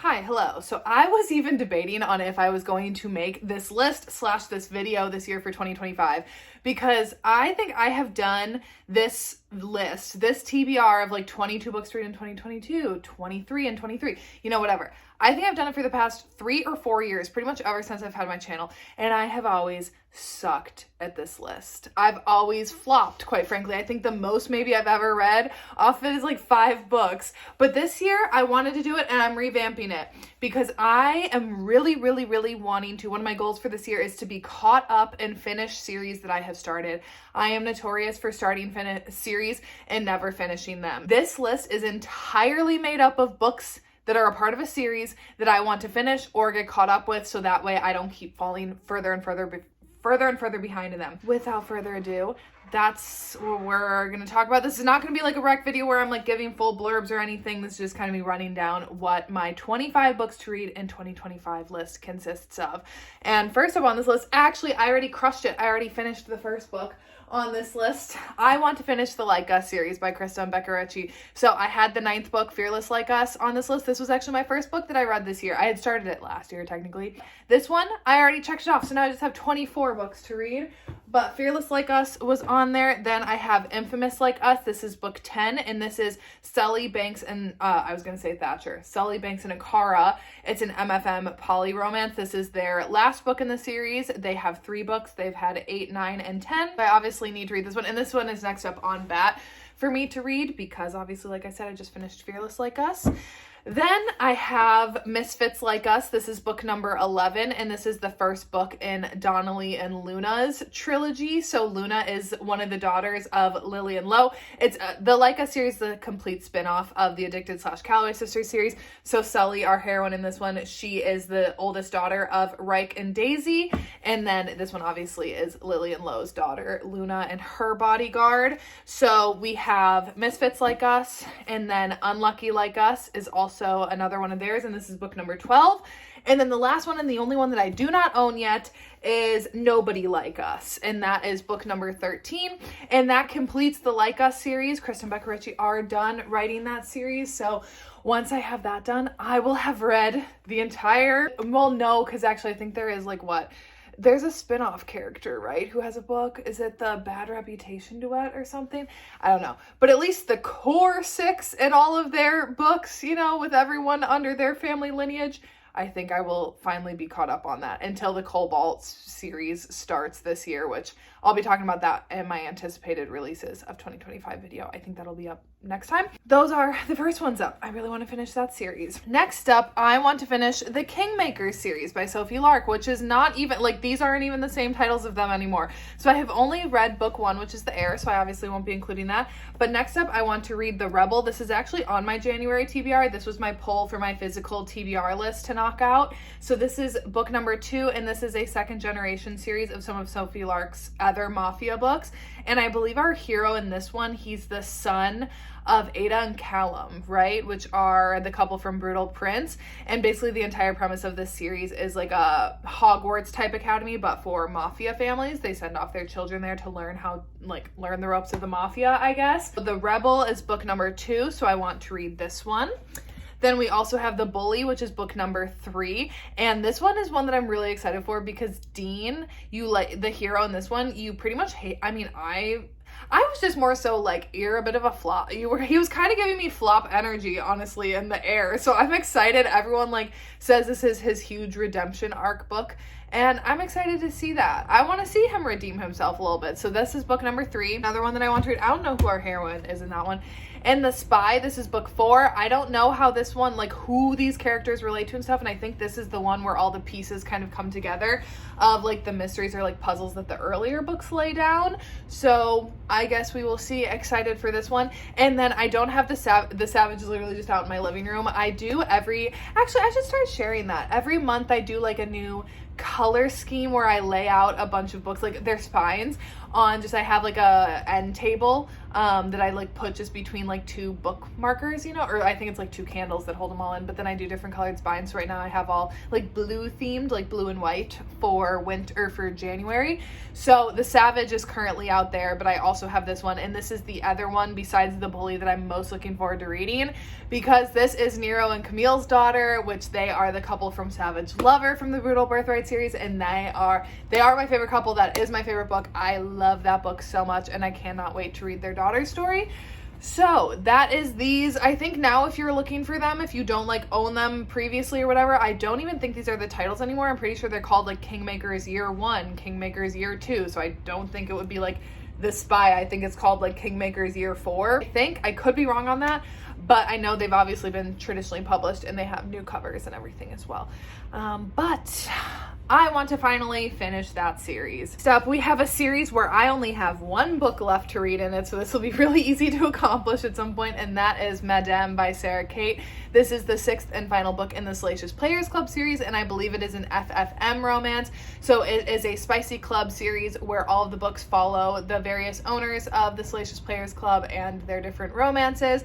Hi, hello. So I was even debating on if I was going to make this list / this video this year for 2025 because I think I have done this list, this TBR of like 22 books to read in 2022, 23 and 23, whatever. I think I've done it for the past 3 or 4 years, pretty much ever since I've had my channel, and I have always sucked at this list. I've always flopped, quite frankly. I think the most maybe I've ever read off of it is like 5 books. But this year I wanted to do it and I'm revamping it because I am really wanting to. One of my goals for this year is to be caught up and finish series that I have started. I am notorious for starting series and never finishing them. This list is entirely made up of books that are a part of a series that I want to finish or get caught up with, so that way I don't keep falling further and further behind in them. Without further ado, that's what we're going to talk about. This is not going to be like a rec video where I'm like giving full blurbs or anything. This is just kind of me running down what my 25 books to read in 2025 list consists of. And first up on this list, actually, I already crushed it. I already finished the first book on this list. I want to finish the Like Us series by Krista Beccarecci. So I had the 9th book, Fearless Like Us, on this list. This was actually my first book that I read this year. I had started it last year, technically. This one, I already checked it off. So now I just have 24 books to read. But Fearless Like Us was on there. Then I have Infamous Like Us. This is book 10. And this is Sully, Banks, and Thatcher. Sully, Banks, and Akara. It's an MFM poly romance. This is their last book in the series. They have 3 books. They've had 8, 9, and 10. I obviously need to read this one. And this one is next up on bat for me to read because obviously, like I said, I just finished Fearless Like Us. Then I have Misfits Like Us. This is book number 11, and this is the first book in Donnelly and Luna's trilogy. So Luna is one of the daughters of Lily and Lo. It's the Like Us series, the complete spin-off of the Addicted / Calloway Sisters series. So Sully, our heroine in this one, she is the oldest daughter of Reich and Daisy. And then this one obviously is Lily and Lo's daughter, Luna, and her bodyguard. So we have Misfits Like Us, and then Unlucky Like Us is also another one of theirs, and this is book number 12. And then the last one, and the only one that I do not own yet, is Nobody Like Us, and that is book number 13, and that completes the Like Us series. Kristen Beccarecci are done writing that series, so once I have that done, I will have read the entire, well, no, because actually I think there is there's a spin-off character, right, who has a book. Is it the Bad Reputation duet or something? I don't know. But at least the core 6 in all of their books, with everyone under their family lineage, I think I will finally be caught up on that until the Cobalt series starts this year, which I'll be talking about that in my anticipated releases of 2025 video. I think that'll be up next time. Those are the first ones up. I really want to finish that series. Next up, I want to finish the Kingmaker series by Sophie Lark, which is not even, these aren't even the same titles of them anymore. So I have only read book 1, which is The Heir, so I obviously won't be including that. But next up, I want to read The Rebel. This is actually on my January TBR. This was my poll for my physical TBR list to knock out. So this is book number 2, and this is a second generation series of some of Sophie Lark's other mafia books. And I believe our hero in this one, he's the son of Ada and Callum, right? Which are the couple from Brutal Prince. And basically the entire premise of this series is like a Hogwarts type academy, but for mafia families. They send off their children there to learn learn the ropes of the mafia, I guess. The Rebel is book number 2, so I want to read this one. Then we also have The Bully, which is book number 3. And this one is one that I'm really excited for because Dean, the hero in this one, you pretty much hate. I mean, I was just more so you're a bit of a flop. He was kind of giving me flop energy, honestly, in The Heir. So I'm excited. Everyone says this is his huge redemption arc book. And I'm excited to see that. I want to see him redeem himself a little bit. So this is book number 3. Another one that I want to read. I don't know who our heroine is in that one. And The Spy, this is book 4. I don't know how this one, who these characters relate to and stuff. And I think this is the one where all the pieces kind of come together of the mysteries or puzzles that the earlier books lay down. So I guess we will see. Excited for this one. And then I don't have the Savage is literally just out in my living room. I do actually I should start sharing that. Every month I do a new color scheme where I lay out a bunch of books, their spines on just, I have like a end table that I like put just between like two bookmarkers, you know, or I think it's like two candles that hold them all in, but then I do different colored spines. So right now I have all like blue themed, like blue and white for winter, for January. So the Savage is currently out there, but I also have this one, and this is the other one besides the Bully that I'm most looking forward to reading, because this is Nero and Camille's daughter, which they are the couple from Savage Lover from the Brutal Birthright series, and they are my favorite couple. That is my favorite book. I love that book so much, and I cannot wait to read their daughter's story. So that is these. I think now if you're looking for them, if you don't like own them previously or whatever, I don't even think these are the titles anymore. I'm pretty sure they're called like Kingmaker's Year 1, Kingmaker's Year 2. So I don't think it would be like The Spy. I think it's called like Kingmaker's Year 4. I think I could be wrong on that, but I know they've obviously been traditionally published and they have new covers and everything as well. But I want to finally finish that series. Next up, we have a series where I only have one book left to read in it, so this will be really easy to accomplish at some point, and that is Madame by Sarah Kate. This is the 6th and final book in the Salacious Players Club series, and I believe it is an FFM romance. So it is a spicy club series where all of the books follow the various owners of the Salacious Players Club and their different romances.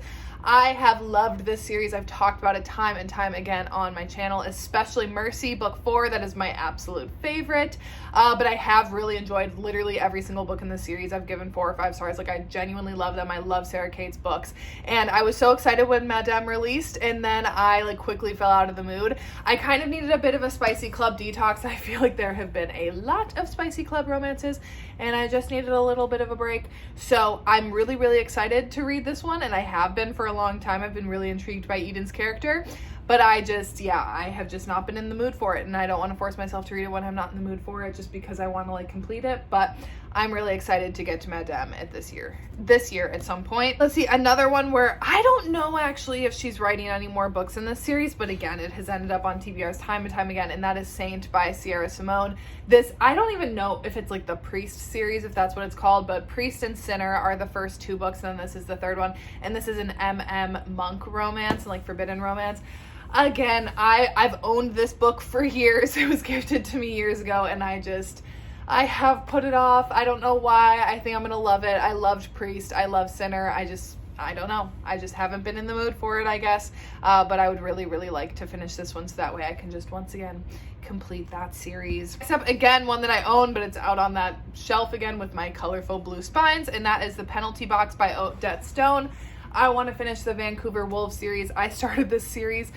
I have loved this series. I've talked about it time and time again on my channel, especially Mercy, book 4. That is my absolute favorite. But I have really enjoyed literally every single book in the series. I've given 4 or 5 stars. Like, I genuinely love them. I love Sarah Kate's books. And I was so excited when Madame released, and then I like quickly fell out of the mood. I kind of needed a bit of a spicy club detox. I feel like there have been a lot of spicy club romances, and I just needed a little bit of a break. So I'm really, really excited to read this one, and I have been for a long time. I've been really intrigued by Eden's character, but I have just not been in the mood for it, and I don't want to force myself to read it when I'm not in the mood for it, just because I want to like complete it. But I'm really excited to get to Madame at this year at some point. Let's see, another one where I don't know actually if she's writing any more books in this series, but again, it has ended up on TBRs time and time again, and that is Saint by Sierra Simone. This, I don't even know if it's like the Priest series, if that's what it's called, but Priest and Sinner are the first 2 books, and then this is the 3rd one, and this is an monk romance, like forbidden romance. Again, I've owned this book for years. It was gifted to me years ago, and I have put it off. I don't know why. I think I'm gonna love it. I loved Priest. I love Sinner. I don't know. I just haven't been in the mood for it, I guess. But I would really, really like to finish this one so that way I can just once again complete that series. Except again, one that I own, but it's out on that shelf again with my colorful blue spines, and that is The Penalty Box by Odette Stone. I want to finish the Vancouver Wolves series. I started this series,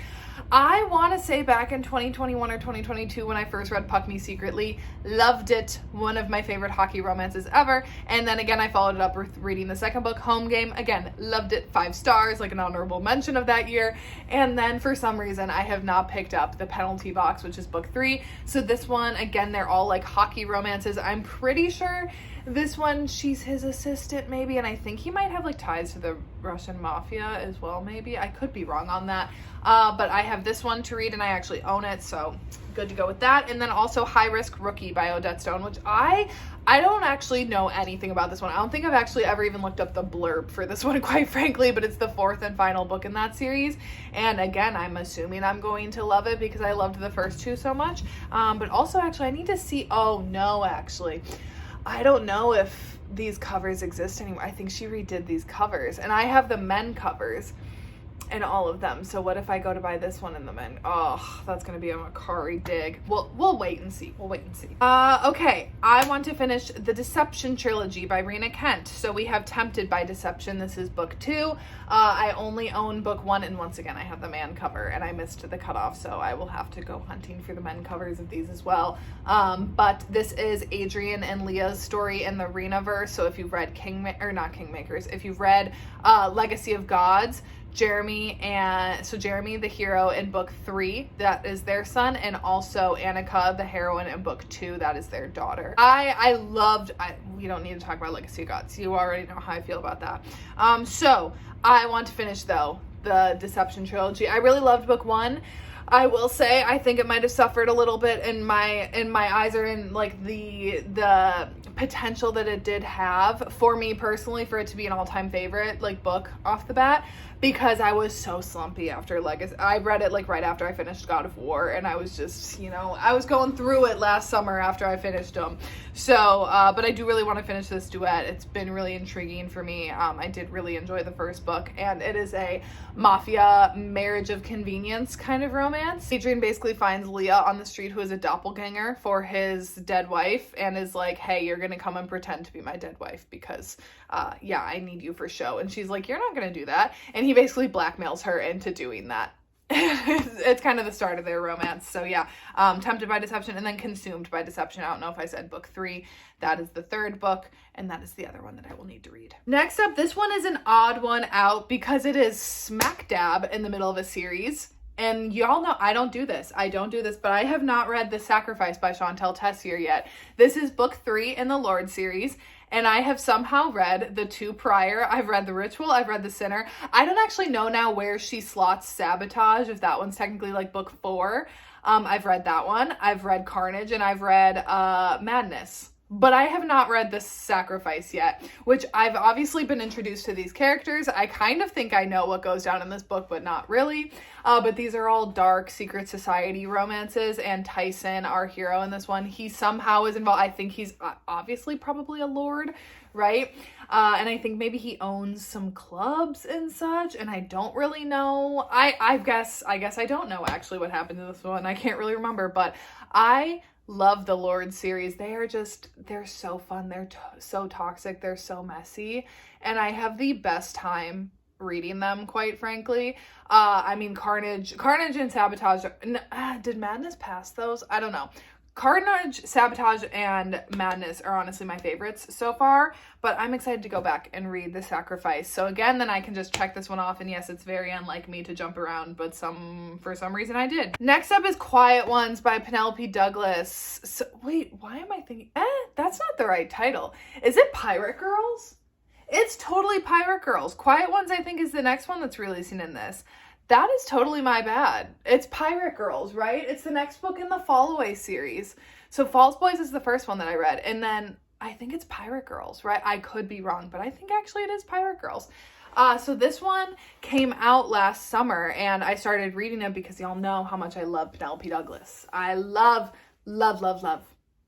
I want to say back in 2021 or 2022 when I first read Puck Me Secretly. Loved it. One of my favorite hockey romances ever. And then again, I followed it up with reading the second book, Home Game. Again, loved it. 5 stars, like an honorable mention of that year. And then for some reason, I have not picked up The Penalty Box, which is book 3. So this one, again, they're all like hockey romances. I'm pretty sure this one, she's his assistant maybe, and I think he might have like ties to the Russian mafia as well, maybe. I could be wrong on that. But I have this one to read, and I actually own it, so good to go with that. And then also High Risk Rookie by Odette Stone, which I don't actually know anything about this one. I don't think I've actually ever even looked up the blurb for this one, quite frankly, but it's the 4th and final book in that series. And again, I'm assuming I'm going to love it because I loved the first 2 so much. But also, actually, I need to see, oh no, actually, I don't know if these covers exist anymore. I think she redid these covers, and I have the men covers and all of them. So what if I go to buy this one in the men? Oh, that's gonna be a Macari dig. We'll wait and see. Okay, I want to finish the Deception trilogy by Rena Kent. So we have Tempted by Deception. This is book 2. I only own book 1, and once again, I have the man cover, and I missed the cutoff, so I will have to go hunting for the men covers of these as well. But this is Adrian and Leah's story in the Renaverse. So if you've read if you've read Legacy of Gods, Jeremy, the hero in book 3, that is their son, and also Annika, the heroine in book 2, that is their daughter. We don't need to talk about Legacy of Gods. You already know how I feel about that. So I want to finish though the Deception trilogy. I really loved book 1. I will say I think it might have suffered a little bit in my eyes, or in like the potential that it did have for me personally for it to be an all-time favorite like book off the bat, because I was so slumpy after Legacy. I read it like right after I finished God of War, and I was just, you know, I was going through it last summer after I finished them. So, but I do really want to finish this duet. It's been really intriguing for me. I did really enjoy the first book, and it is a mafia marriage of convenience kind of romance. Adrian basically finds Leah on the street, who is a doppelganger for his dead wife, and is like, hey, you're gonna come and pretend to be my dead wife because yeah, I need you for show. And she's like, you're not gonna do that. And he basically blackmails her into doing that. It's kind of the start of their romance. So yeah, Tempted by Deception, and then Consumed by Deception. I don't know if I said book 3. That is the third book, and that is the other one that I will need to read. Next up, this one is an odd one out because it is smack dab in the middle of a series. And y'all know I don't do this, but I have not read The Sacrifice by Chantel Tessier yet. This is book 3 in the Lord series, and I have somehow read the 2 prior. I've read The Ritual, I've read The Sinner. I don't actually know now where she slots Sabotage, if that one's technically like book 4. I've read that one. I've read Carnage, and I've read Madness. But I have not read The Sacrifice yet, which I've obviously been introduced to these characters. I kind of think I know what goes down in this book, but not really. But these are all dark secret society romances, and Tyson, our hero in this one, he somehow is involved. I think he's obviously probably a lord, right? And I think maybe he owns some clubs and such, and I don't really know. I guess I don't know actually what happened to this one. I can't really remember, but I love the Lord series. They're so fun. They're so toxic. They're so messy. And I have the best time reading them, quite frankly. I mean, Carnage and Sabotage. Did Madness pass those? I don't know. Carnage, Sabotage, and Madness are honestly my favorites so far, but I'm excited to go back and read The Sacrifice. So again, then I can just check this one off, and yes, it's very unlike me to jump around, but for some reason I did. Next up is Quiet Ones by Penelope Douglas. So, wait, why am I thinking, that's not the right title. Is it Pirate Girls? It's totally Pirate Girls. Quiet Ones, I think, is the next one that's releasing in this. That is totally my bad. It's Pirate Girls, right? It's the next book in the Fallaway series. So False Boys is the first one that I read, and then I think it's Pirate Girls, right? I could be wrong, but I think actually it is Pirate Girls. So this one came out last summer, and I started reading it because y'all know how much I love Penelope Douglas. I love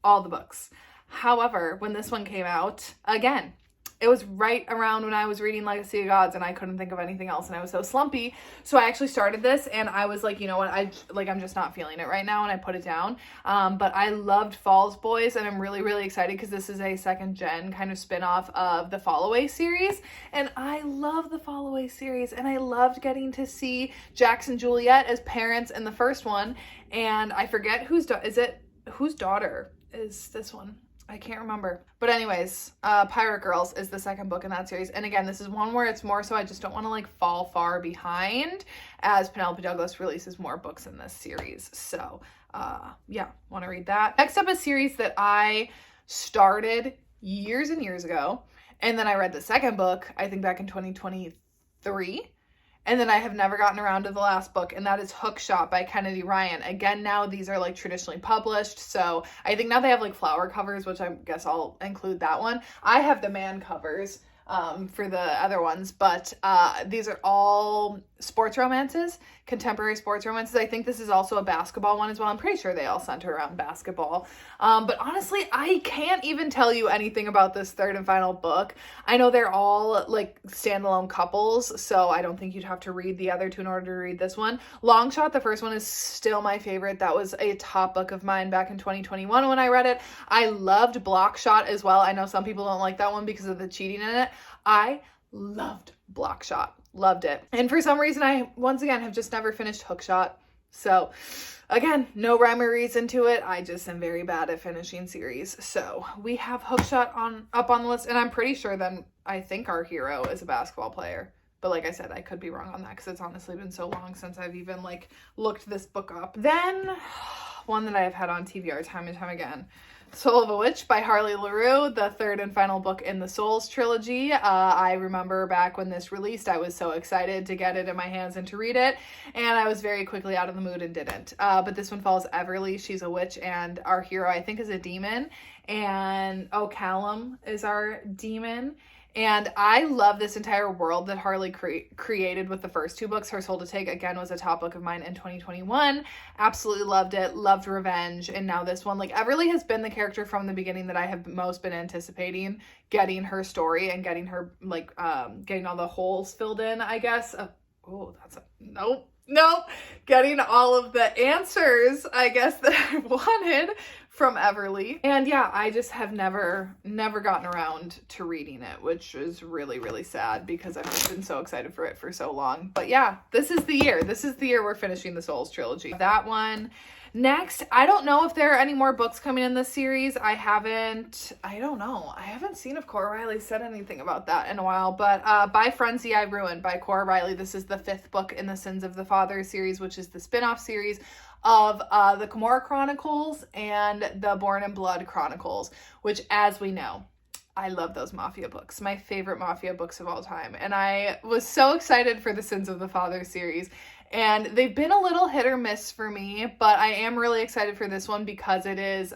all the books. However, when this one came out, again, it was right around when I was reading Legacy of Gods, and I couldn't think of anything else, and I was so slumpy. So I actually started this, and I was like, you know what, I'm just not feeling it right now, and I put it down. But I loved Falls Boys, and I'm really, really excited because this is a second gen kind of spin-off of the Fallaway series, and I love the Fallaway series, and I loved getting to see Jax and Juliet as parents in the first one, and I forget whose daughter is this one? I can't remember. But anyways, Pirate Girls is the second book in that series. And again, this is one where it's more so I just don't want to like fall far behind as Penelope Douglas releases more books in this series. So yeah, want to read that. Next up, a series that I started years and years ago. And then I read the second book, I think back in 2023. And then I have never gotten around to the last book, and that is Hookshot by Kennedy Ryan. Again, now these are like traditionally published, so I think now they have like flower covers, which I guess I'll include that one. I have the man covers for the other ones, but these are all sports romances, contemporary sports romances. I think this is also a basketball one as well. I'm pretty sure they all center around basketball. But honestly, I can't even tell you anything about this third and final book. I know they're all like standalone couples, so I don't think you'd have to read the other two in order to read this one. Longshot, the first one, is still my favorite. That was a top book of mine back in 2021 when I read it. I loved Blockshot as well. I know some people don't like that one because of the cheating in it. I loved Blockshot. Loved it. And for some reason, I, once again, have just never finished Hookshot. So, again, no rhyme or reason to it. I just am very bad at finishing series. So, we have Hookshot up on the list. And I'm pretty sure then, I think our hero is a basketball player. But like I said, I could be wrong on that because it's honestly been so long since I've even, like, looked this book up. Then, one that I have had on TBR time and time again, Soul of a Witch by Harley LaRue, the third and final book in the Souls trilogy. I remember back when this released, I was so excited to get it in my hands and to read it, and I was very quickly out of the mood and didn't. But this one follows Everly. She's a witch, and our hero, I think, is a demon, and Callum is our demon. And I love this entire world that Harley created with the first two books. Her Soul to Take, again, was a top book of mine in 2021. Absolutely loved it. Loved Revenge. And now this one. Like, Everly has been the character from the beginning that I have most been anticipating getting her story and getting her, like, getting all the holes filled in, I guess. Nope. Getting all of the answers, I guess, that I wanted from Everly. And yeah, I just have never gotten around to reading it, which is really, really sad because I've just been so excited for it for so long. But yeah, this is the year. This is the year we're finishing the Souls trilogy. That one. Next, I don't know if there are any more books coming in this series. I don't know. I haven't seen if Cora Riley said anything about that in a while, but By Frenzy I Ruined by Cora Riley. This is the 5th book in the Sins of the Father series, which is the spin-off series of the Kimura Chronicles and the Born in Blood Chronicles, which, as we know, I love those Mafia books, my favorite Mafia books of all time. And I was so excited for the Sins of the Father series. And they've been a little hit or miss for me, but I am really excited for this one because it is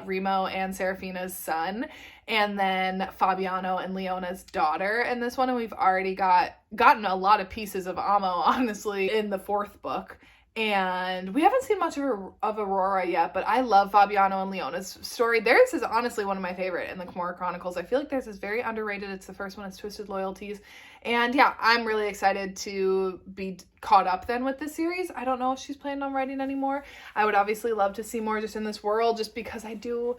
Remo and Serafina's son, and then Fabiano and Leona's daughter in this one. And we've already gotten a lot of pieces of Amo, honestly, in the 4th book. And we haven't seen much of Aurora yet, but I love Fabiano and Leona's story. Theirs is honestly one of my favorite in the Kimura Chronicles. I feel like theirs is very underrated. It's the first one. It's Twisted Loyalties. And yeah, I'm really excited to be caught up then with this series. I don't know if she's planning on writing anymore. I would obviously love to see more just in this world, just because I do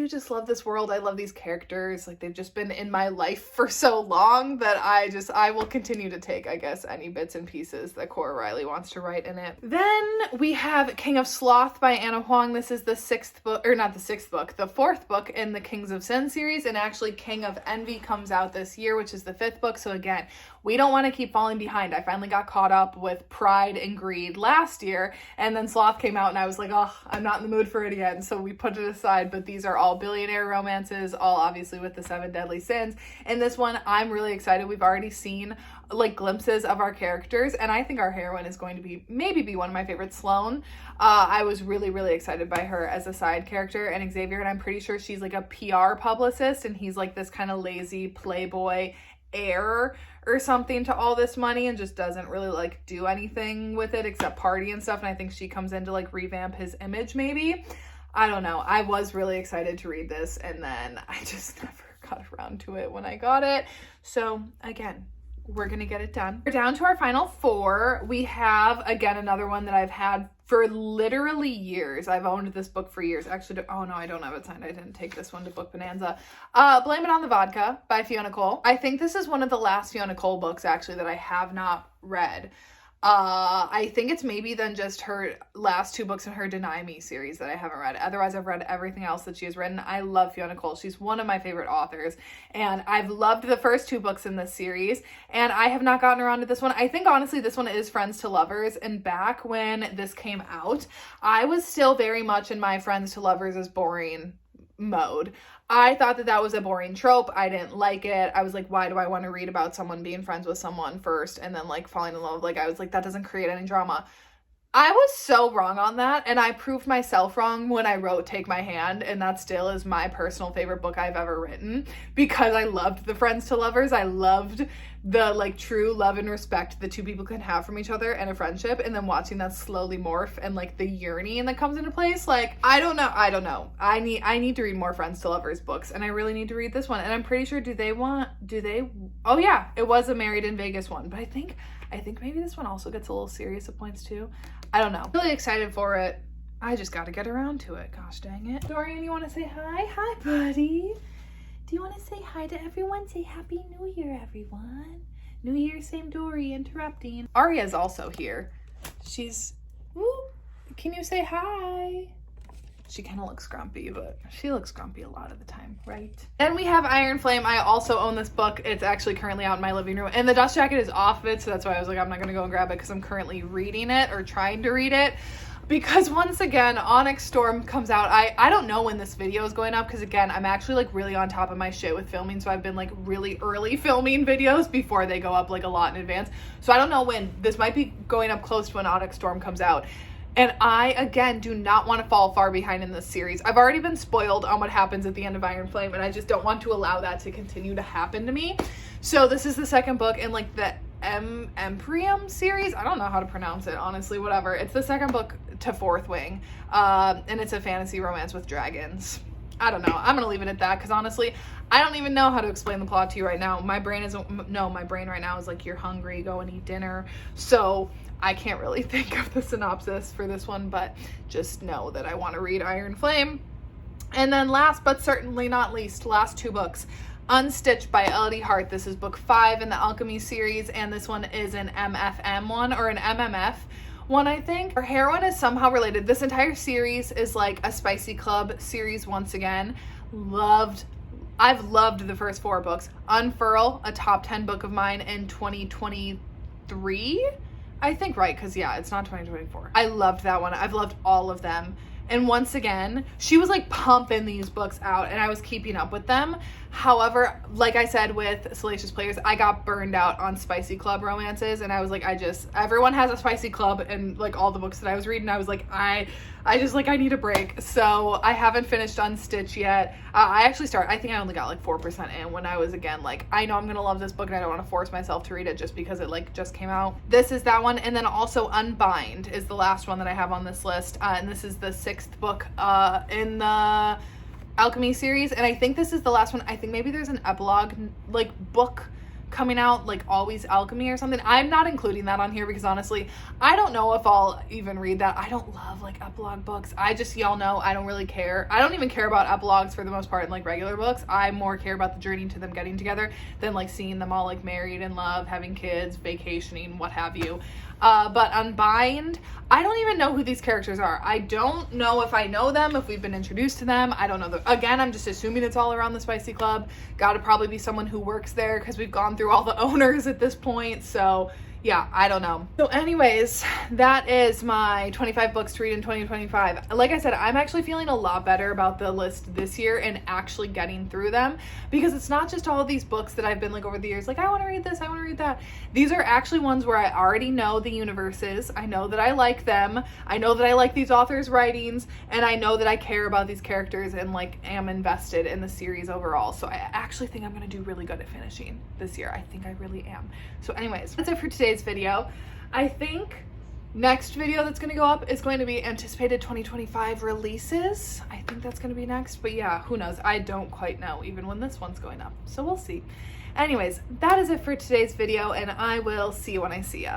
just love this world. I love these characters. Like, they've just been in my life for so long that I will continue to take, I guess, any bits and pieces that Cora Riley wants to write in it. Then we have King of Sloth by Anna Huang. This is the 6th book, or not the 6th book, the 4th book in the Kings of Sin series. And actually King of Envy comes out this year, which is the 5th book. So again, we don't want to keep falling behind. I finally got caught up with Pride and Greed last year, and then Sloth came out and I was like, oh, I'm not in the mood for it again. So we put it aside, but these are all billionaire romances, all obviously with the 7 deadly sins. And this one, I'm really excited. We've already seen like glimpses of our characters, and I think our heroine is going to maybe be one of my favorites, Sloane. I was really, really excited by her as a side character, and Xavier, and I'm pretty sure she's like a PR publicist, and he's like this kind of lazy playboy heir or something to all this money and just doesn't really like do anything with it except party and stuff. And I think she comes in to like revamp his image, maybe. I don't know. I was really excited to read this, and then I just never got around to it when I got it. So again, we're gonna get it done. We're down to our final 4. We have, again, another one that I've had for literally years. I've owned this book for years. Actually, oh no, I don't have it signed. I didn't take this one to Book Bonanza. Blame It on the Vodka by Fiona Cole. I think this is one of the last Fiona Cole books, actually, that I have not read. I think it's maybe then just her last 2 books in her Deny Me series that I haven't read. Otherwise, I've read everything else that she has written. I love Fiona Cole. She's one of my favorite authors, and I've loved the first 2 books in this series, and I have not gotten around to this one. I think, honestly, this one is Friends to Lovers, and back when this came out, I was still very much in my Friends to Lovers is boring mode. I thought that was a boring trope. I didn't like it. I was like, why do I want to read about someone being friends with someone first and then like falling in love? Like, I was like, that doesn't create any drama. I was so wrong on that, and I proved myself wrong when I wrote Take My Hand, and that still is my personal favorite book I've ever written because I loved the Friends to Lovers. I loved the like true love and respect the 2 people can have from each other and a friendship, and then watching that slowly morph and like the yearning that comes into place. Like, I don't know. I need to read more Friends to Lovers books, and I really need to read this one. And I'm pretty sure, oh yeah, it was a Married in Vegas one, but I think maybe this one also gets a little serious at points too. I don't know. Really excited for it. I just got to get around to it. Gosh dang it. Dorian, you want to say hi? Hi, buddy. Do you want to say hi to everyone? Say Happy New Year, everyone. New Year, same Dory, interrupting. Aria's also here. She's, woo, can you say hi? She kind of looks grumpy, but she looks grumpy a lot of the time, right? Then we have Iron Flame. I also own this book. It's actually currently out in my living room, and the dust jacket is off of it, so that's why I was like, I'm not going to go and grab it because I'm currently reading it or trying to read it. because once again, Onyx Storm comes out. I don't know when this video is going up, because again, I'm actually like really on top of my shit with filming, so I've been like really early filming videos before they go up like a lot in advance. So I don't know when. This might be going up close to when Onyx Storm comes out. And I, again, do not want to fall far behind in this series. I've already been spoiled on what happens at the end of Iron Flame, and I just don't want to allow that to continue to happen to me. So this is the second book in like the Empyrean series. I don't know how to pronounce it, honestly, whatever. It's the second book to Fourth Wing, and it's a fantasy romance with dragons. I don't know. I'm going to leave it at that, because honestly, I don't even know how to explain the plot to you right now. My brain right now is like, you're hungry, go and eat dinner. So I can't really think of the synopsis for this one, but just know that I want to read Iron Flame. And then last but certainly not least, last two books. Unstitched by Elodie Hart. This is book 5 in the Alchemy series, and this one is an MFM one, or an MMF one, I think. Her heroine is somehow related. This entire series is like a Spicy Club series once again. I've loved the first 4 books. Unfurl, a top 10 book of mine in 2023, I think, right? Because yeah, it's not 2024. I loved that one. I've loved all of them. And once again, she was like pumping these books out, and I was keeping up with them. However, like I said with Salacious Players, I got burned out on Spicy Club romances, and I was like, everyone has a Spicy Club, and like all the books that I was reading, I was like, I need a break. So I haven't finished Unstitched yet. I think I only got like 4% in when I was, again, like, I know I'm gonna love this book and I don't want to force myself to read it just because it like just came out. This is that one. And then also Unbind is the last one that I have on this list. And this is the 6th book in the Alchemy series. And I think this is the last one. I think maybe there's an epilogue like book coming out, like Always Alchemy or something. I'm not including that on here because honestly, I don't know if I'll even read that. I don't love like epilogue books. Y'all know, I don't really care. I don't even care about epilogues for the most part in like regular books. I more care about the journey to them getting together than like seeing them all like married in love, having kids, vacationing, what have you. But Unbind, I don't even know who these characters are. I don't know if I know them, if we've been introduced to them. I don't know. Again, I'm just assuming it's all around the Spicy Club. Gotta probably be someone who works there because we've gone through all the owners at this point. So yeah, I don't know. So anyways, that is my 25 books to read in 2025. Like I said, I'm actually feeling a lot better about the list this year and actually getting through them, because it's not just all of these books that I've been like over the years, like I want to read this, I want to read that. These are actually ones where I already know the universes. I know that I like them. I know that I like these authors' writings, and I know that I care about these characters and like am invested in the series overall. So I actually think I'm going to do really good at finishing this year. I think I really am. So anyways, that's it for today's video. I think next video that's going to go up is going to be anticipated 2025 releases. I think that's going to be next, but yeah, who knows? I don't quite know even when this one's going up, so we'll see. Anyways, that is it for today's video, and I will see you when I see ya.